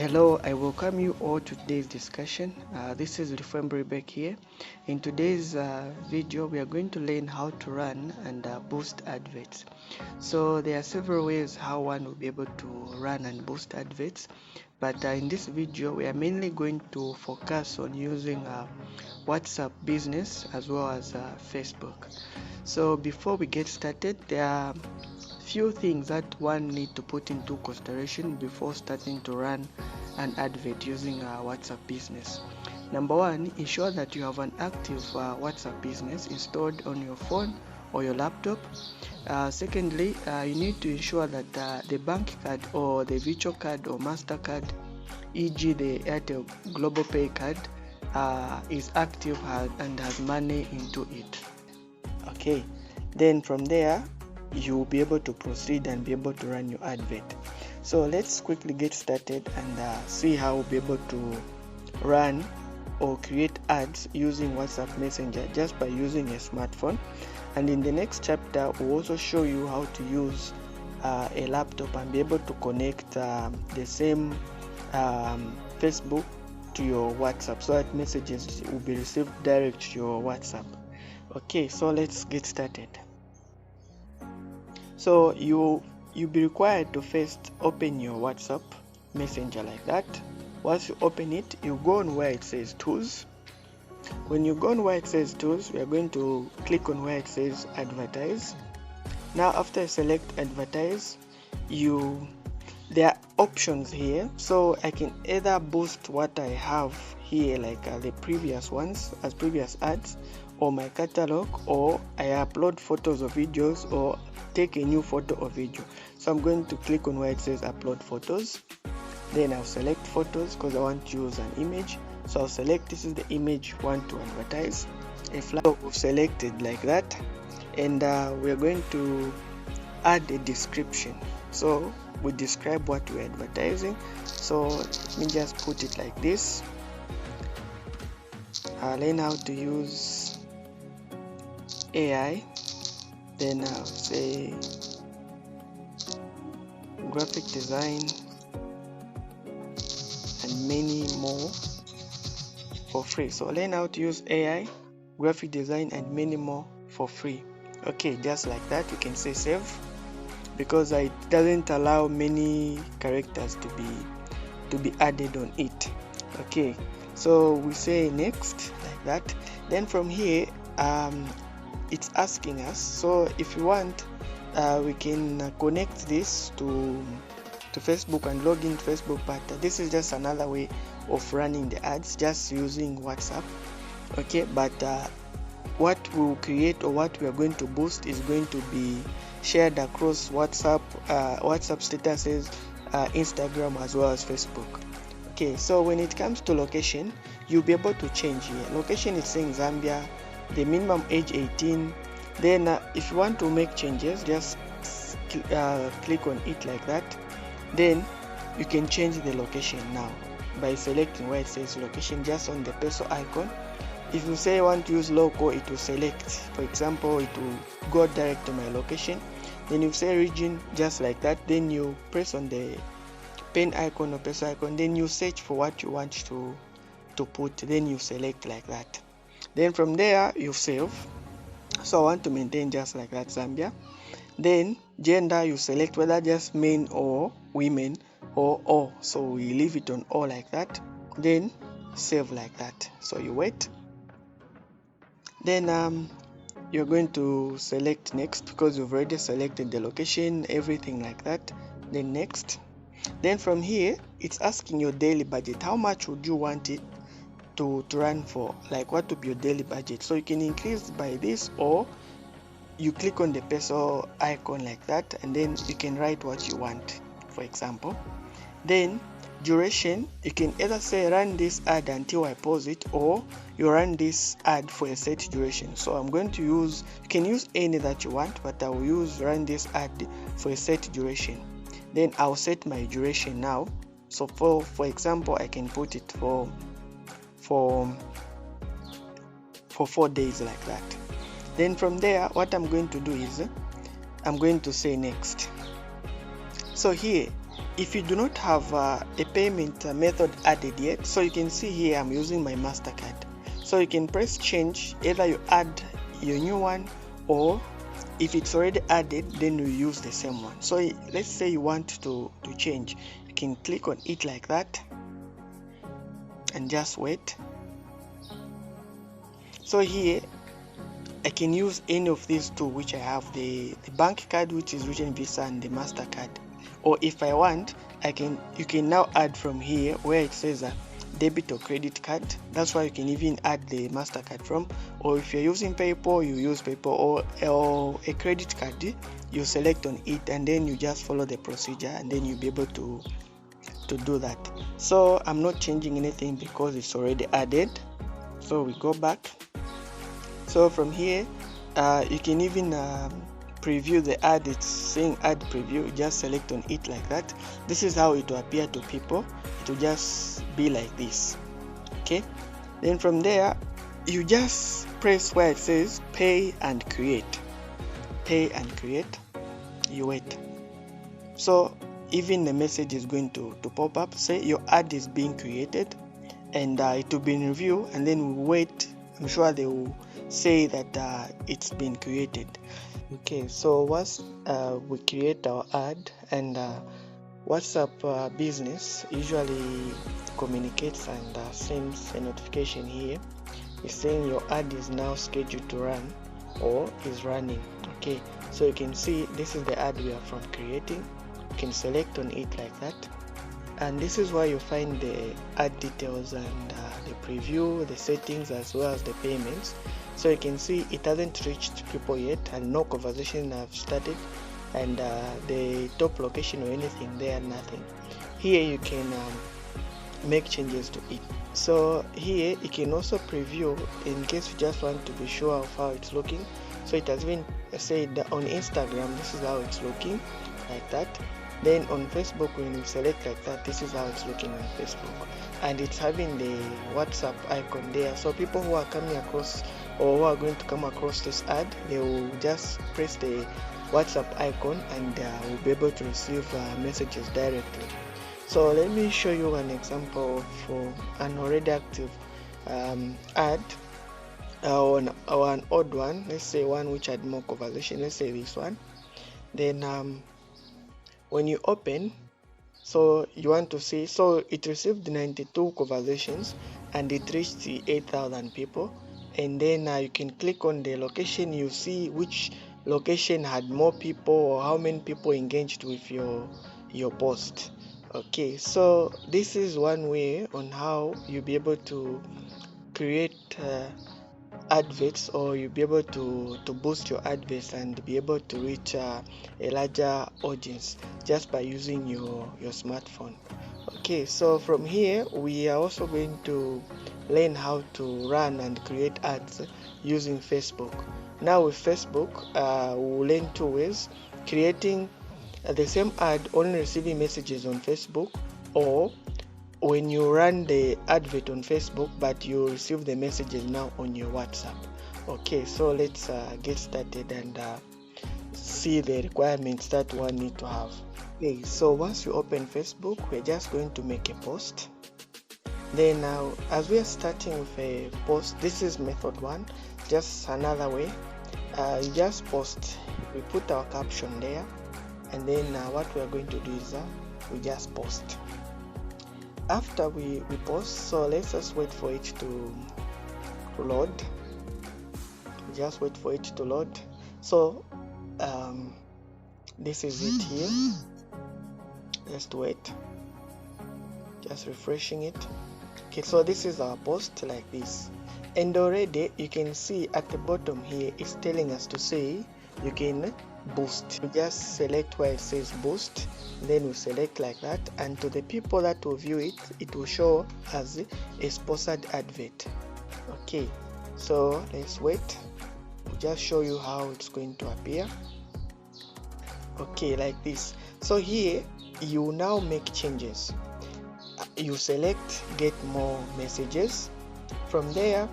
Hello, I welcome you all to today's discussion. This is Rifembre Beck here. In today's video, we are going to learn how to run and boost adverts. So there are several ways how one will be able to run and boost adverts, but in this video, we are mainly going to focus on using WhatsApp Business as well as Facebook. So before we get started, there are few things that one need to put into consideration before starting to run an advert using WhatsApp Business. Number one, ensure that you have an active WhatsApp Business installed on your phone or your laptop. Secondly, you need to ensure that the bank card or the virtual card or MasterCard, e.g. the Airtel Global Pay card, is active and has money into it. Okay, then from there you'll be able to proceed and be able to run your advert. So let's quickly get started and see how we'll be able to run or create ads using WhatsApp Messenger just by using a smartphone. And in the next chapter, we'll also show you how to use a laptop and be able to connect the same Facebook to your WhatsApp so that messages will be received direct to your WhatsApp. Okay, so let's get started. So you'll be required to first open your WhatsApp Messenger like that. Once you open it, you go on where it says Tools. When you go on where it says Tools, we are going to click on where it says Advertise. Now after you select Advertise, there are options here. So I can either boost what I have here like the previous ones as previous ads, or my catalog, or I upload photos or videos, or take a new photo or video. So I'm going to click on where it says upload photos. Then I'll select photos because I want to use an image. So I'll select this is the image I want to advertise. A flag we've selected like that, and we're going to add a description. So we describe what we're advertising. So let me just put it like this. I'll learn how to use AI. Then I'll say graphic design and many more for free. So learn how to use AI, graphic design and many more for free. Okay, just like that. You can say save because it doesn't allow many characters to be added on it. Okay, so we say next like that. Then from here it's asking us, so if you want we can connect this to Facebook and log into Facebook, but this is just another way of running the ads just using WhatsApp. Okay, but what we'll create or what we are going to boost is going to be shared across WhatsApp statuses, Instagram as well as Facebook. Okay, so when it comes to location, you'll be able to change here. Location is saying Zambia, the minimum age 18. Then if you want to make changes, just click on it like that. Then you can change the location now by selecting where it says location just on the pencil icon. If you say you want to use local, it will select, for example, it will go direct to my location. Then you say region just like that. Then you press on the pen icon or pencil icon. Then you search for what you want to put. Then you select like that. Then from there you save. So I want to maintain just like that, Zambia. Then gender, you select whether just men or women or all. So we leave it on all like that. Then save like that. So you wait. Then you're going to select next because you've already selected the location, everything like that. Then next. Then from here it's asking your daily budget. How much would you want it to run for? Like what would be your daily budget? So you can increase by this, or you click on the pencil icon like that, and then you can write what you want, for example. Then duration, you can either say run this ad until I pause it, or you run this ad for a set duration. So I'm going to use, you can use any that you want, but I will use run this ad for a set duration. Then I'll set my duration now. So for example, I can put it for 4 days like that. Then from there, what I'm going to do is I'm going to say next. So here if you do not have a payment method added yet, so you can see here I'm using my MasterCard. So you can press change, either you add your new one, or if it's already added, then you use the same one. So let's say you want to change, you can click on it like that and just wait. So here I can use any of these two, which I have, the bank card, which is written Visa, and the MasterCard. Or if I want, you can now add from here where it says a debit or credit card. That's why you can even add the MasterCard from. Or if you're using PayPal, you use PayPal, or a credit card, you select on it, and then you just follow the procedure, and then you'll be able to do that. So I'm not changing anything because it's already added. So we go back. So from here, you can even preview the ad. It's saying ad preview. Just select on it like that. This is how it will appear to people. It will just be like this. Okay, then from there you just press where it says pay and create. Pay and create. You wait. So even the message is going to pop up, say your ad is being created, and it will be in review, and then we wait. I'm sure they will say that it's been created. Okay, so once we create our ad, and WhatsApp Business usually communicates and sends a notification here. It's saying your ad is now scheduled to run or is running. Okay, so you can see this is the ad we are from creating. You can select on it like that, and this is where you find the ad details and the preview, the settings, as well as the payments. So you can see it hasn't reached people yet, and no conversation have started, and the top location or anything there, nothing. Here you can make changes to it. So here you can also preview in case you just want to be sure of how it's looking. So it has been said that on Instagram this is how it's looking, like that. Then on Facebook, when you select like that, this is how it's looking on Facebook, and it's having the WhatsApp icon there. So people who are coming across or who are going to come across this ad, they will just press the WhatsApp icon and will be able to receive messages directly. So let me show you an example for an already active ad, or an odd one. Let's say one which had more conversation. Let's say this one. Then when you open, so you want to see, so it received 92 conversations and it reached 8,000 people, and then you can click on the location. You see which location had more people or how many people engaged with your post. Okay, so this is one way on how you'll be able to create adverts, or you'll be able to boost your adverts and be able to reach a larger audience just by using your smartphone. Okay, so from here we are also going to learn how to run and create ads using Facebook. Now with Facebook, we'll learn two ways: creating the same ad, only receiving messages on Facebook, or when you run the advert on Facebook but you receive the messages now on your WhatsApp. Okay, so let's get started and see the requirements that one need to have. Okay, so once you open Facebook, we're just going to make a post. Then now, as we are starting with a post, this is method one, just another way. You just post, we put our caption there, and then what we are going to do is we just post. After we post, so let's just wait for it to load. Just wait for it to load. So this is it here. Just wait, just refreshing it. Okay, so this is our post like this, and already you can see at the bottom here it's telling us to say you can boost. We just select where it says boost, then we select like that, and to the people that will view it, it will show as a sponsored advert. Okay, so let's wait. We'll just show you how it's going to appear. Okay, like this. So here you now make changes. You select get more messages. From there,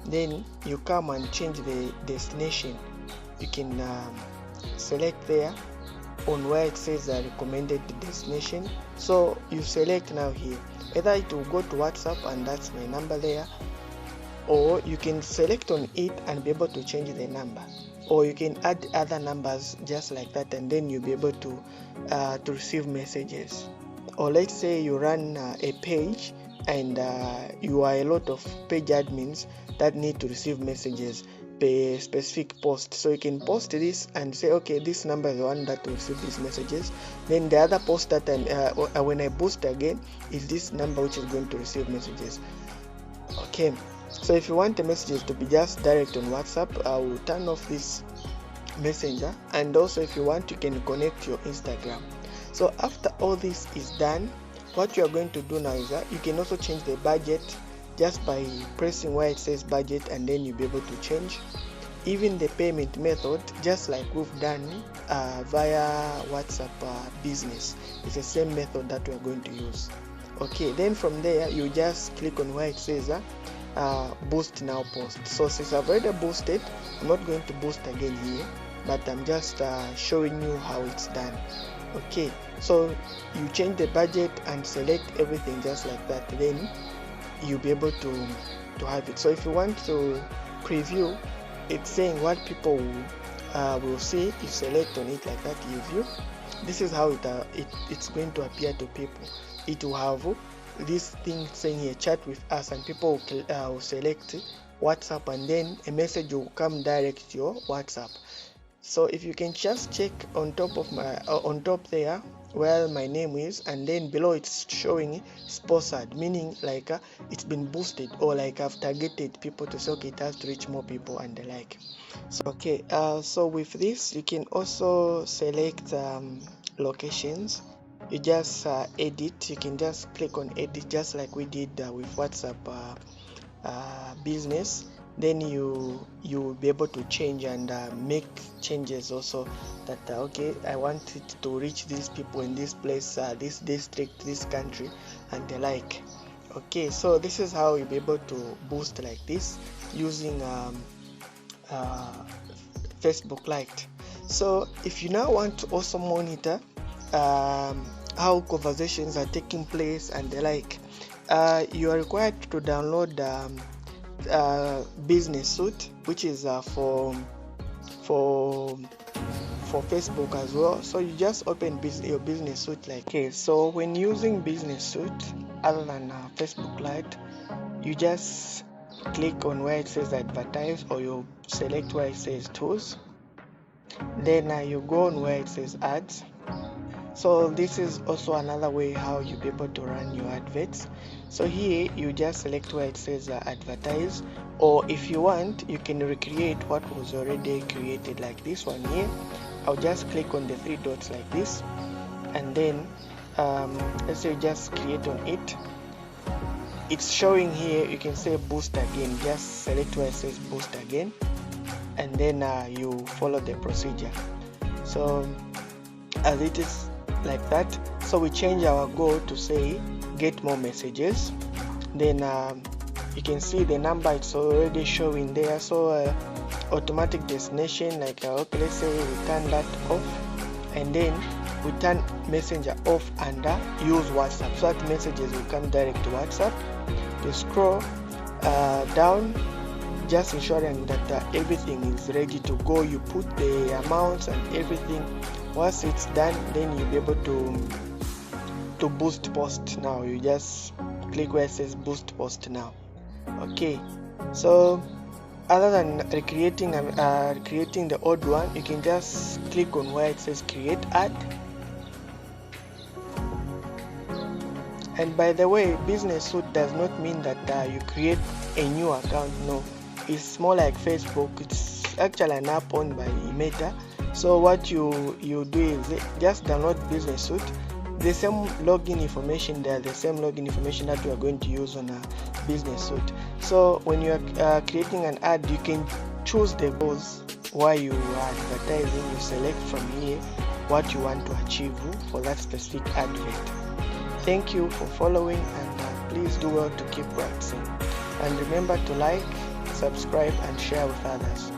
then you come and change the destination. You can select there on where it says recommended destination. So you select now here, either it will go to WhatsApp and that's my number there, or you can select on it and be able to change the number, or you can add other numbers just like that, and then you'll be able to receive messages. Or let's say you run a page and you are a lot of page admins that need to receive messages per specific post. So you can post this and say, okay, this number is the one that will receive these messages. Then the other post that when I boost again is this number which is going to receive messages. Okay. So if you want the messages to be just direct on WhatsApp, I will turn off this messenger. And also if you want, you can connect your Instagram. So after all this is done, what you are going to do now is that you can also change the budget just by pressing where it says budget, and then you'll be able to change even the payment method, just like we've done via WhatsApp Business. It's the same method that we are going to use. Okay, then from there you just click on where it says boost now post. So since I've already boosted, I'm not going to boost again here, but I'm just showing you how it's done. Okay, so you change the budget and select everything just like that, then you'll be able to have it. So if you want to preview, it's saying what people will see. You select on it like that, you view. This is how it's going to appear to people. It will have this thing saying here, chat with us, and people will select WhatsApp, and then a message will come direct to your WhatsApp. So if you can just check on top of on top there where my name is, and then below it's showing sponsored, meaning like it's been boosted, or like I've targeted people to say, okay, it has to reach more people and the like. So okay, so with this you can also select locations. You just edit. You can just click on edit, just like we did with WhatsApp Business. Then you will be able to change and make changes also, that okay, I want it to reach these people in this place, this district, this country, and the like. Okay, so this is how you'll be able to boost like this using Facebook Lite. So if you now want to also monitor how conversations are taking place and the like, you are required to download Business Suite, which is for Facebook as well. So you just open your Business Suite like, okay, so when using Business Suite other than Facebook Lite, you just click on where it says advertise, or you select where it says tools, then you go on where it says ads. So this is also another way how you'll be able to run your adverts. So here you just select where it says advertise, or if you want, you can recreate what was already created, like this one here. I'll just click on the three dots like this, and then let's say just create on it. It's showing here, you can say boost again. Just select where it says boost again, and then you follow the procedure. So as it is like that, so we change our goal to say get more messages. Then you can see the number, it's already showing there. So automatic destination, like okay, let's say we turn that off, and then we turn Messenger off and use WhatsApp, so that messages will come direct to WhatsApp. You scroll down, just ensuring that everything is ready to go. You put the amounts and everything. Once it's done, then you'll be able to boost post. Now you just click where it says boost post now. Okay, so other than creating the old one, you can just click on where it says create ad. And by the way, Business Suite does not mean that you create a new account. No, it's more like Facebook. It's actually an app owned by Meta. So what you do is just download Business Suite. The same login information there, the same login information that we are going to use on a Business Suite. So when you are creating an ad, you can choose the goals while you are advertising. You select from here what you want to achieve for that specific advert. Thank you for following, and please do well to keep practicing. And remember to like, subscribe, and share with others.